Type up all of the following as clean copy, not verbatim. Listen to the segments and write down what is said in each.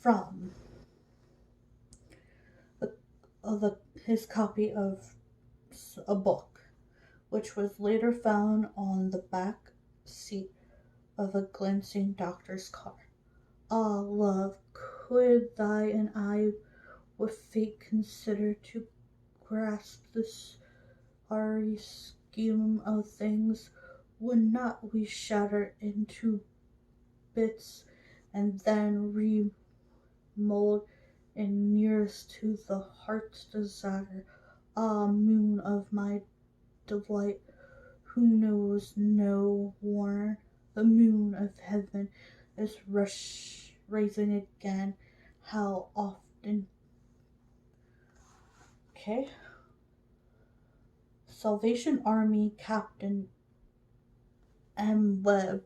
from his copy of a book, which was later found on the back seat of a glancing doctor's car. Ah, love, could thy and I with fate consider to grasp this starry scheme of things, would not we shatter into bits and then remold and nearest to the heart's desire? Ah, moon of my delight, who knows no warrant, the moon of heaven is rising again. How often? Okay. Salvation Army Captain M. Webb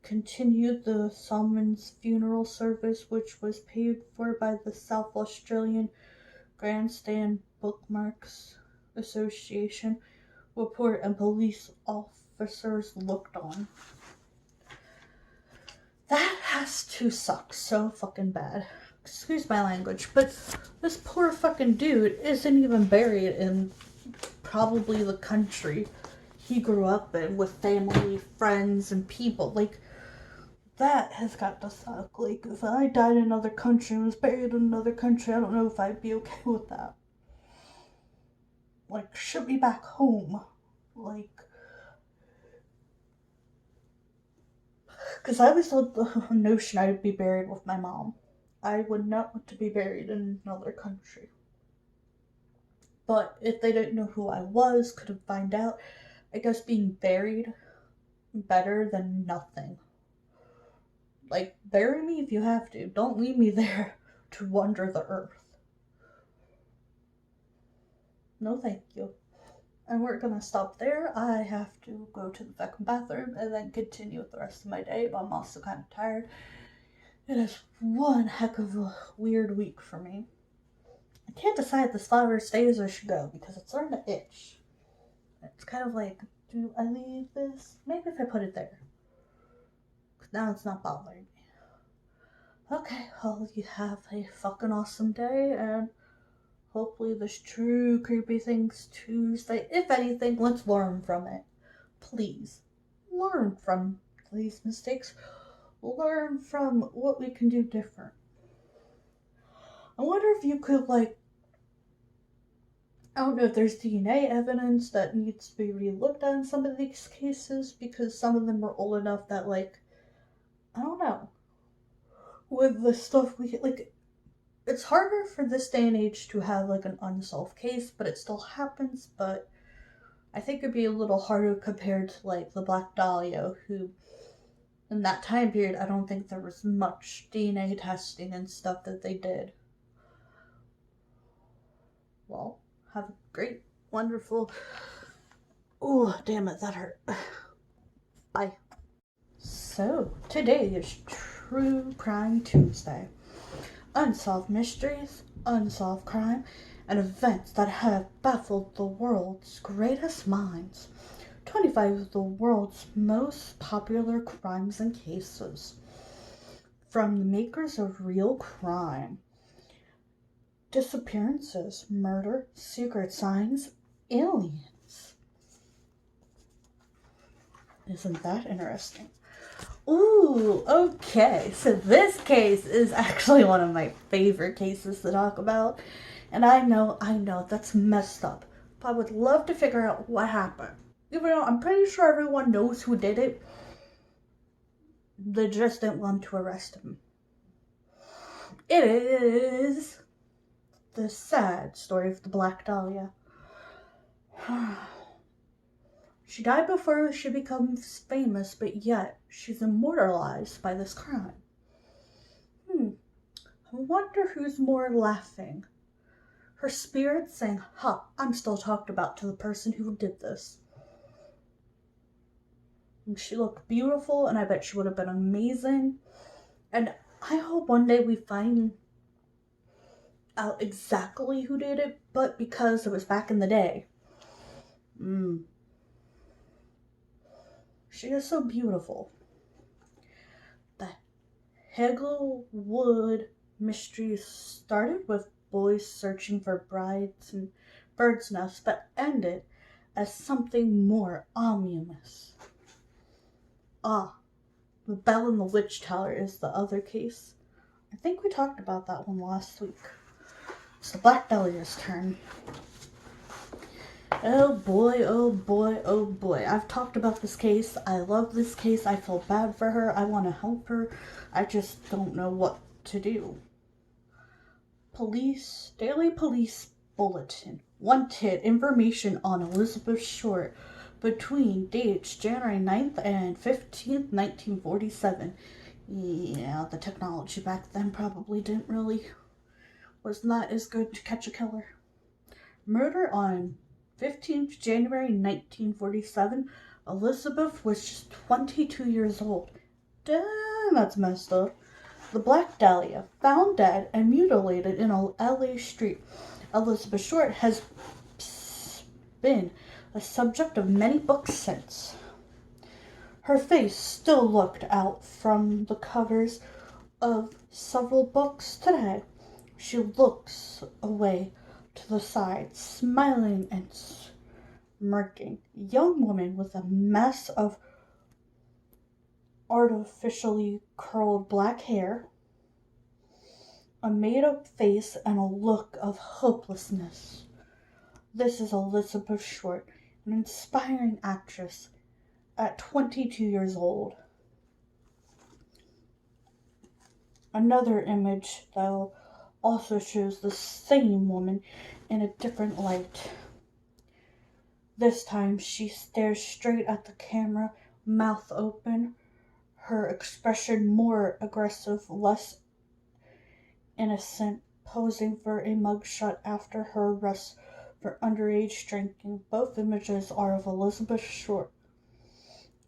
continued the Salmon's funeral service, which was paid for by the South Australian Grandstand Bookmarks Association. Report and police officers looked on. That has to suck so fucking bad. Excuse my language, but this poor fucking dude isn't even buried in probably the country he grew up in with family, friends, and people. Like, that has got to suck. Like, if I died in another country and was buried in another country, I don't know if I'd be okay with that. Like, ship me back home. Like, because I was told the notion I'd be buried with my mom. I would not want to be buried in another country. But if they didn't know who I was, couldn't find out, I guess being buried better than nothing. Like, bury me if you have to. Don't leave me there to wander the earth. No, thank you. And we're gonna stop there. I have to go to the fucking bathroom and then continue with the rest of my day, but I'm also kind of tired. It is one heck of a weird week for me. I can't decide if this flower stays or should go because it's starting to itch. It's kind of like, do I leave this? Maybe if I put it there. Because now it's not bothering me. Okay, well, you have a fucking awesome day, and hopefully this True Creepy Things Tuesday, if anything, let's learn from it. Please, learn from these mistakes. Learn from what we can do different. I wonder if you could, like, I don't know if there's DNA evidence that needs to be re-looked at in some of these cases, because some of them are old enough that, like, I don't know. With the stuff we, like, it's harder for this day and age to have, like, an unsolved case, but it still happens, but I think it'd be a little harder compared to, like, the Black Dahlia, who, in that time period, I don't think there was much DNA testing and stuff that they did. Well, have a great, wonderful... Oh, damn it, that hurt. Bye. So, today is True Crime Tuesday. Unsolved mysteries, unsolved crime, and events that have baffled the world's greatest minds. 25 of the world's most popular crimes and cases. From the makers of Real Crime. Disappearances, murder, secret signs, aliens. Isn't that interesting? Ooh, okay. So this case is actually one of my favorite cases to talk about. And I know, that's messed up. But I would love to figure out what happened. Even though I'm pretty sure everyone knows who did it. They just didn't want to arrest him. It is the sad story of the Black Dahlia. She died before she becomes famous, but yet she's immortalized by this crime. I wonder who's more laughing. Her spirit saying, "Ha, I'm still talked about to the person who did this." And she looked beautiful, and I bet she would have been amazing. And I hope one day we find out exactly who did it, but because it was back in the day. She is so beautiful. The Hegel Wood mystery started with boys searching for brides and birds' nests, but ended as something more ominous. Ah, the Bell and the Witch Tower is the other case. I think we talked about that one last week. It's the Black Dahlia's turn. Oh boy, oh boy, oh boy. I've talked about this case. I love this case. I feel bad for her. I want to help her. I just don't know what to do. Daily Police Bulletin. Wanted information on Elizabeth Short between dates January 9th and 15th, 1947. Yeah, the technology back then probably was not as good to catch a killer. Murder on 15th January 1947. Elizabeth was just 22 years old. Damn, that's messed up. The Black Dahlia, found dead and mutilated in a LA street. Elizabeth Short has been a subject of many books since. Her face still looked out from the covers of several books today. She looks away to the side, smiling and smirking. Young woman with a mess of artificially curled black hair, a made-up face, and a look of hopelessness. This is Elizabeth Short, an inspiring actress at 22 years old. Another image, though, also shows the same woman in a different light. This time she stares straight at the camera, mouth open, her expression more aggressive, less innocent, posing for a mugshot after her arrest for underage drinking. Both images are of Elizabeth Short,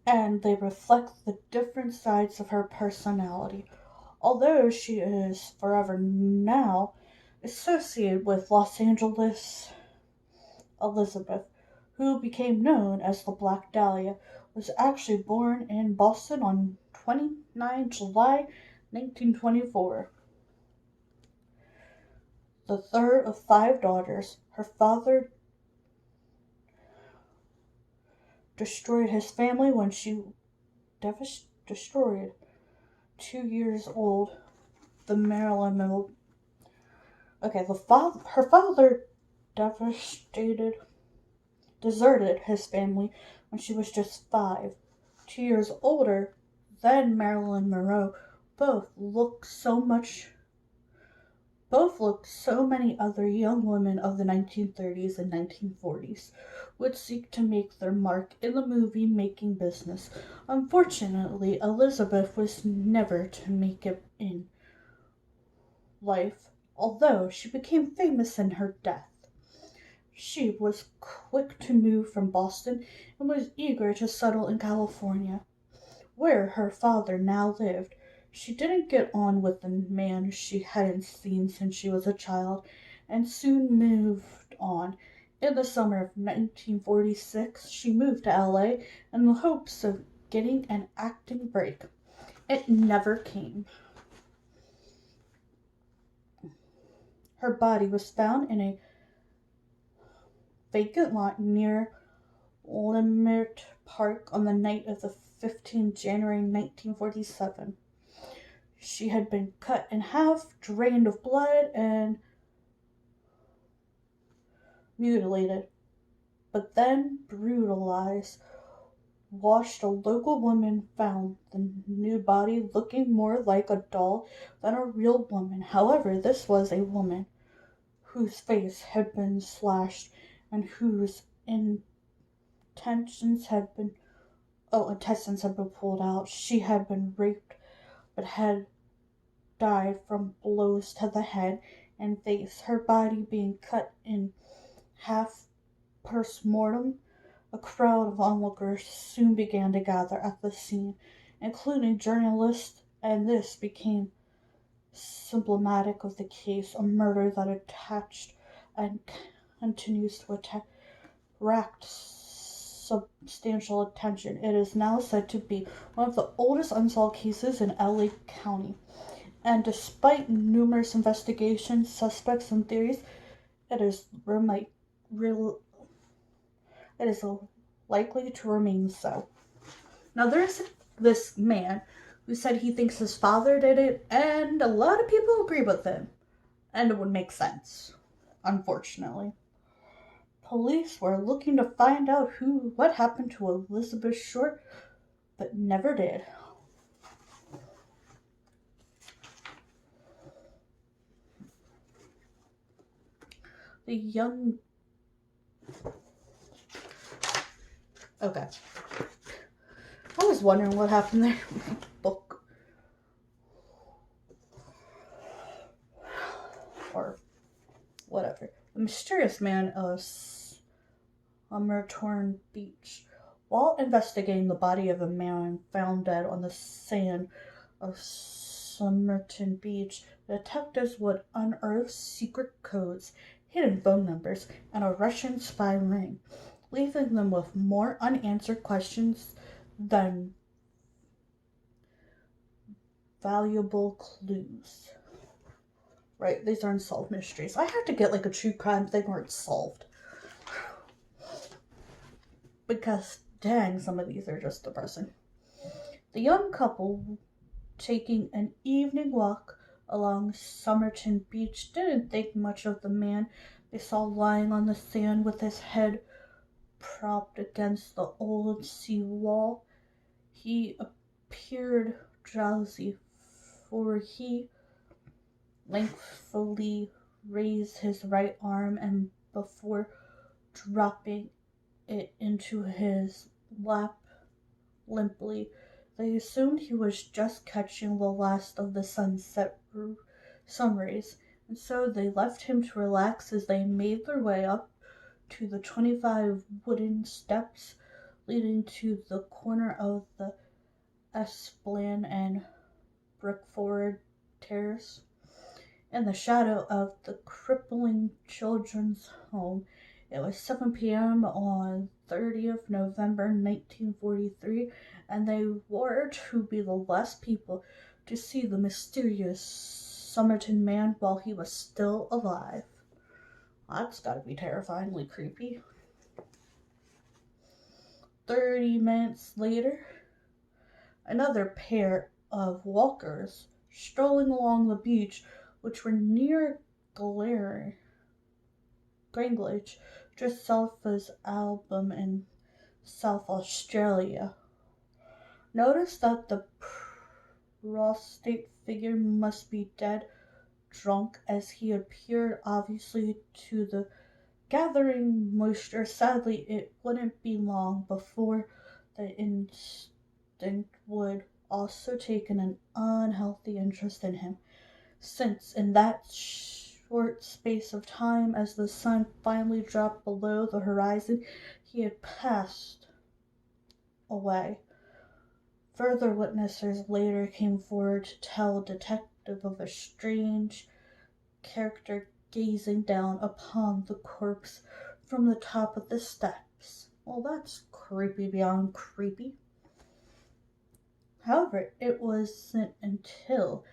and they reflect the different sides of her personality. Although she is forever now associated with Los Angeles, Elizabeth, who became known as the Black Dahlia, was actually born in Boston on 29 July 1924. The third of 5 daughters, her father destroyed his family when she destroyed 2 years old. The Maryland Middle. Okay, her father deserted his family when she was just 5. 2 years older than Marilyn Monroe. Both looked so many other young women of the 1930s and 1940s would seek to make their mark in the movie-making business. Unfortunately, Elizabeth was never to make it in life, although she became famous in her death. She was quick to move from Boston and was eager to settle in California, where her father now lived. She didn't get on with the man she hadn't seen since she was a child, and soon moved on. In the summer of 1946, she moved to LA in the hopes of getting an acting break. It never came. Her body was found in a vacant lot near Leimert Park on the night of the 15th January 1947. She had been cut in half, drained of blood, and mutilated, but then brutalized. Washed. A local woman found the new body looking more like a doll than a real woman. However, this was a woman whose face had been slashed and whose intestines had been pulled out. She had been raped but had died from blows to the head and face, her body being cut in half post-mortem. A crowd of onlookers soon began to gather at the scene, including journalists, and this became symptomatic of the case, a murder that attached and continues to attract substantial attention. It is now said to be one of the oldest unsolved cases in LA County, And despite numerous investigations, suspects, and theories, it is remi- real, it is likely to remain so. Now, there's this man who said he thinks his father did it, and a lot of people agree with him, and it would make sense, unfortunately. Police were looking to find out what happened to Elizabeth Short, but never did. The young. Okay. I was wondering what happened there. Book. Or whatever. The mysterious man of Somerton Beach. While investigating the body of a man found dead on the sand of Somerton Beach, detectives would unearth secret codes, hidden phone numbers, and a Russian spy ring, leaving them with more unanswered questions than valuable clues. Right, these are unsolved mysteries. I have to get like a true crime thing where it's solved. Because, dang, some of these are just depressing. The young couple taking an evening walk along Somerton Beach didn't think much of the man they saw lying on the sand with his head propped against the old sea wall. He appeared drowsy, for he lengthily raised his right arm and before dropping it into his lap limply, they assumed he was just catching the last of the sun rays, and so they left him to relax as they made their way up to the 25 wooden steps leading to the corner of the Esplan and Brickford Terrace. In the shadow of the crippling children's home, it was 7 p.m. on 30th November 1943, and they were to be the last people to see the mysterious Somerton man while he was still alive. That's gotta be terrifyingly creepy. 30 minutes later, another pair of walkers strolling along the beach, which were near Grangelage, just south of Album in South Australia, noticed that the prostrate figure must be dead drunk, as he appeared obviously to the gathering moisture. Sadly, it wouldn't be long before the instinct would also take an unhealthy interest in him, since in that short space of time, as the sun finally dropped below the horizon, he had passed away. Further witnesses later came forward to tell a detective of a strange character gazing down upon the corpse from the top of the steps. Well, that's creepy beyond creepy. However, it wasn't until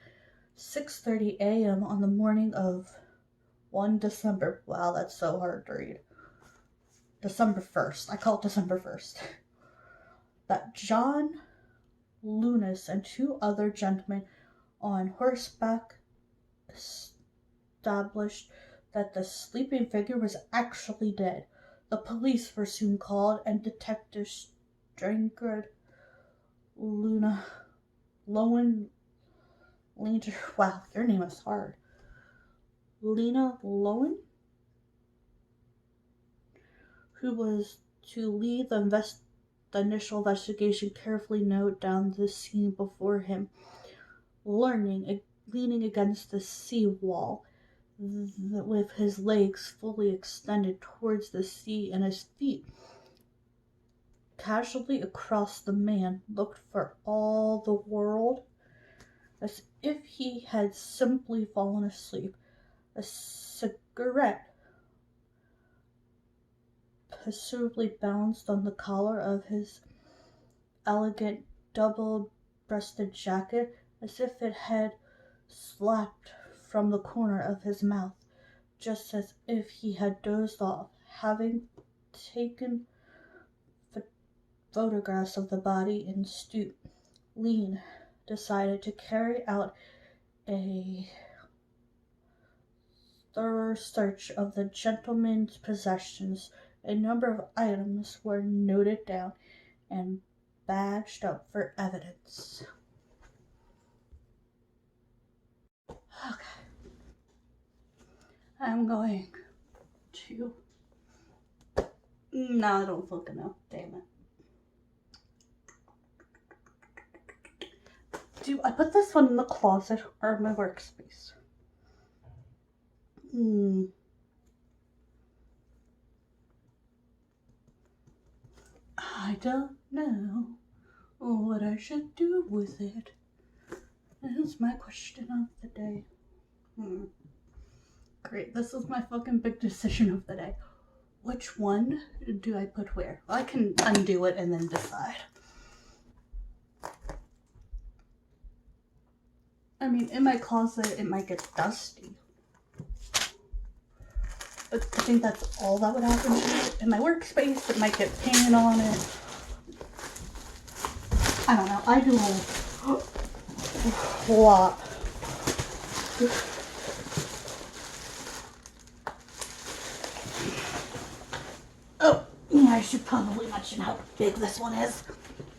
6:30 a.m. on the morning of 1 December. Wow, that's so hard to read. December 1st. I call it December 1st. That John Lunas and two other gentlemen on horseback established that the sleeping figure was actually dead. The police were soon called, and Detective Strangard Lowen Langer. Wow, your name is hard. Lena Lowen, who was to lead the initial investigation, carefully noted down the scene before him, leaning against the sea wall, with his legs fully extended towards the sea and his feet casually across. The man looked for all the world as if he had simply fallen asleep. A cigarette passively bounced on the collar of his elegant double-breasted jacket, as if it had slapped from the corner of his mouth, just as if he had dozed off, having taken photographs of the body in stoop. Lean decided to carry out a thorough search of the gentleman's possessions. A number of items were noted down and badged up for evidence. Okay. I'm going to... No, I don't fucking know. Damn it. Do I put this one in the closet or my workspace? I don't know what I should do with it. That's my question of the day. Great, this is my fucking big decision of the day. Which one do I put where? Well, I can undo it and then decide. I mean, in my closet, it might get dusty. But I think that's all that would happen to it. In my workspace, it might get paint on it. I don't know. I do a lot. Oh, yeah, I should probably mention how big this one is.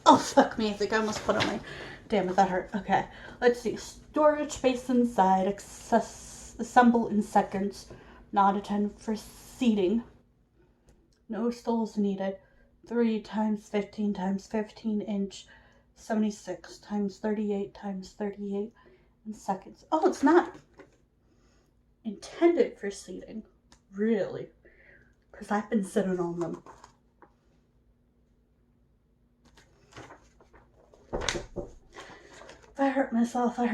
Oh, fuck me. I think I almost put on my... Damn it, that hurt. Okay, let's see. Storage space inside. Assemble in seconds. Not attend for seating. No stalls needed. 3 times 15 times 15 inch. 76 times 38 times 38 in seconds. Oh, it's not intended for seating. Really? Because I've been sitting on them. I hurt myself. Okay.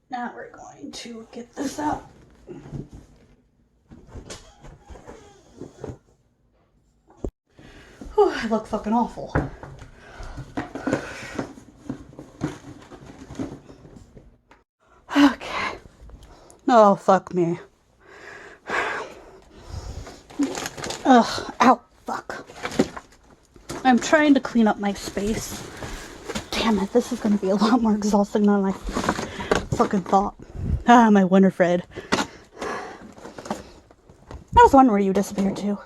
Now we're going to get this out. Whew, I look fucking awful. Okay. Oh, fuck me. Ugh, ow, fuck. I'm trying to clean up my space. Damn it, this is gonna be a lot more exhausting than I fucking thought. Ah, my Winifred. I was wondering where you disappeared to.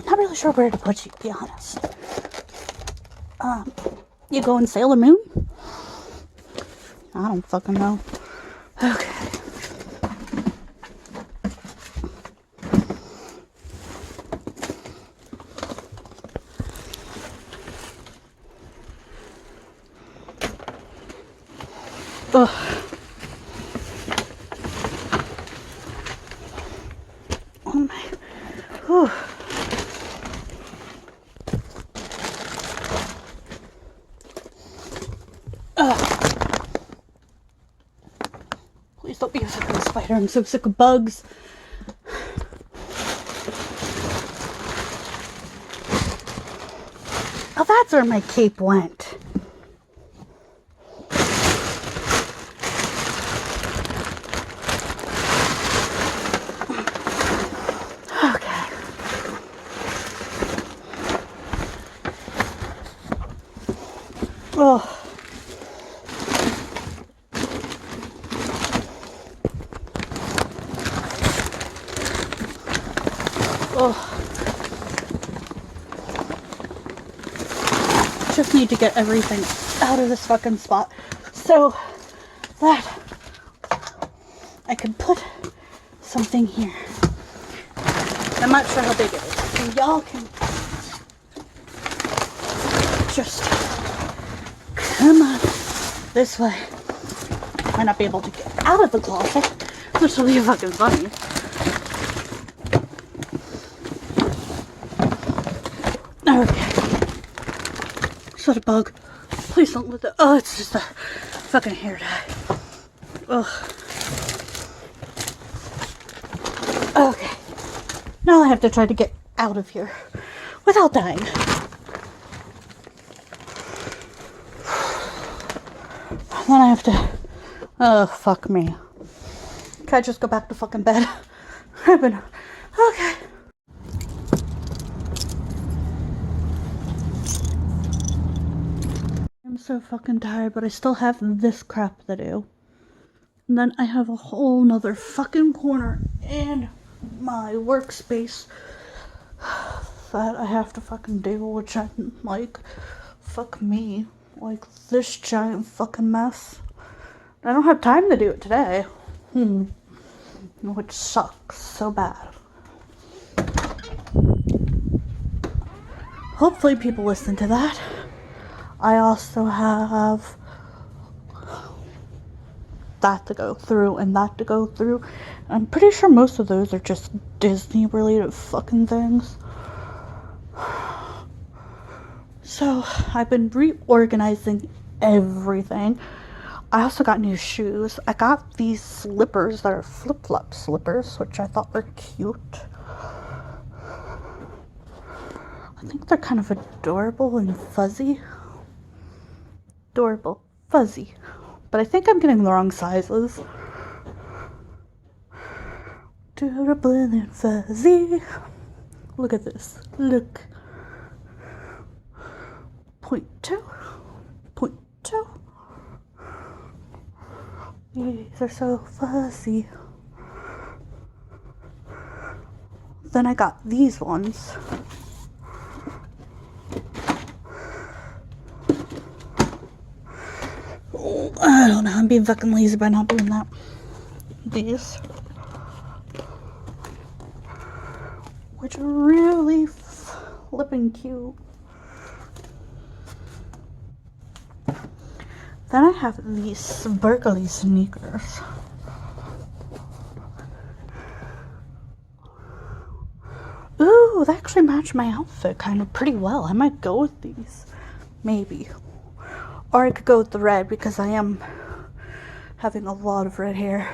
Not really sure where to put you, to be honest. You going Sailor Moon? I don't fucking know. Okay. Ugh. Oh my. Whew. Please don't be a fucking spider. I'm so sick of bugs. Oh, that's where my cape went. Okay. Oh. Oh. Just need to get everything out of this fucking spot so that I can put something here. I'm not sure how big it is, so y'all can just come on this way. Might not be able to get out of the closet, which will be fucking funny. Okay. Is that a bug? Please don't let that. Oh, it's just a fucking hair dye. Ugh. Okay. Now I have to try to get out of here without dying. Then I have to, oh, fuck me. Can I just go back to fucking bed? Okay. I'm so fucking tired, but I still have this crap to do. And then I have a whole nother fucking corner in my workspace that I have to fucking do, which I'm like, fuck me. Like, this giant fucking mess. I don't have time to do it today. Which sucks so bad. Hopefully people listen to that. I also have that to go through and that to go through. I'm pretty sure most of those are just Disney related fucking things. So I've been reorganizing everything. I also got new shoes. I got these slippers that are flip-flop slippers, which I thought were cute. I think they're kind of adorable and fuzzy. Adorable, fuzzy. But I think I'm getting the wrong sizes. Adorable and fuzzy. Look at this. Look. 0.2. 0.2. These are so fuzzy. Then I got these ones. Oh, I don't know. I'm being fucking lazy by not doing that. These. Which are really flipping cute. Then I have these sparkly sneakers. Ooh, they actually match my outfit kind of pretty well. I might go with these. Maybe. Or I could go with the red because I am having a lot of red hair.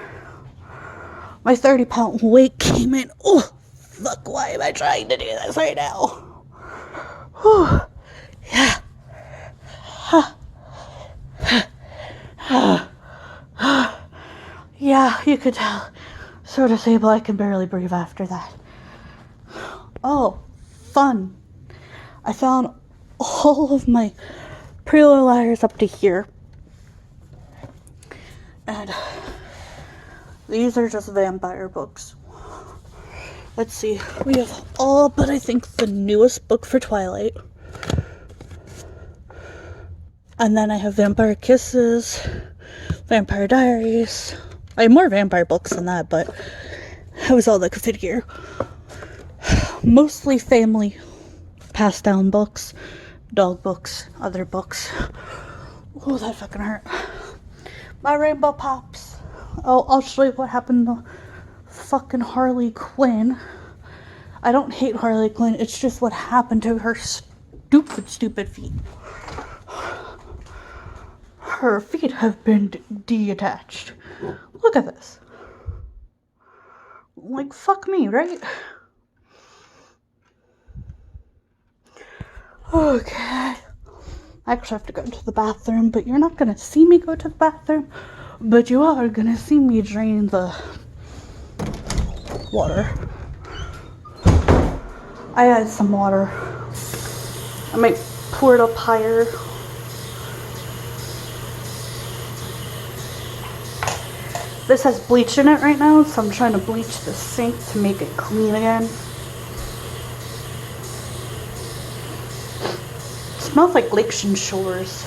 My 30-pound weight came in. Oh, fuck, why am I trying to do this right now? Whew. Yeah. Yeah, you could tell. So disabled I can barely breathe after that. Oh, fun. I found all of my Pretty Liars up to here. And these are just vampire books. Let's see. We have all but I think the newest book for Twilight. And then I have Vampire Kisses, Vampire Diaries. I have more vampire books than that, but it was all that could fit here. Mostly family passed down books, dog books, other books. Oh, that fucking hurt. My Rainbow Pops. Oh, I'll show you what happened to fucking Harley Quinn. I don't hate Harley Quinn, it's just what happened to her stupid feet. Her feet have been detached. Look at this. Like, fuck me, right? Okay. I actually have to go into the bathroom, but you're not gonna see me go to the bathroom, but you are gonna see me drain the water. I had some water. I might pour it up higher. This has bleach in it right now, so I'm trying to bleach the sink to make it clean again. It smells like Lakes and Shores.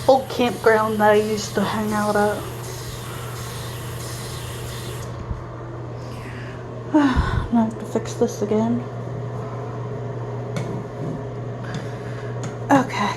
Old campground that I used to hang out at. Now I have to fix this again. Okay.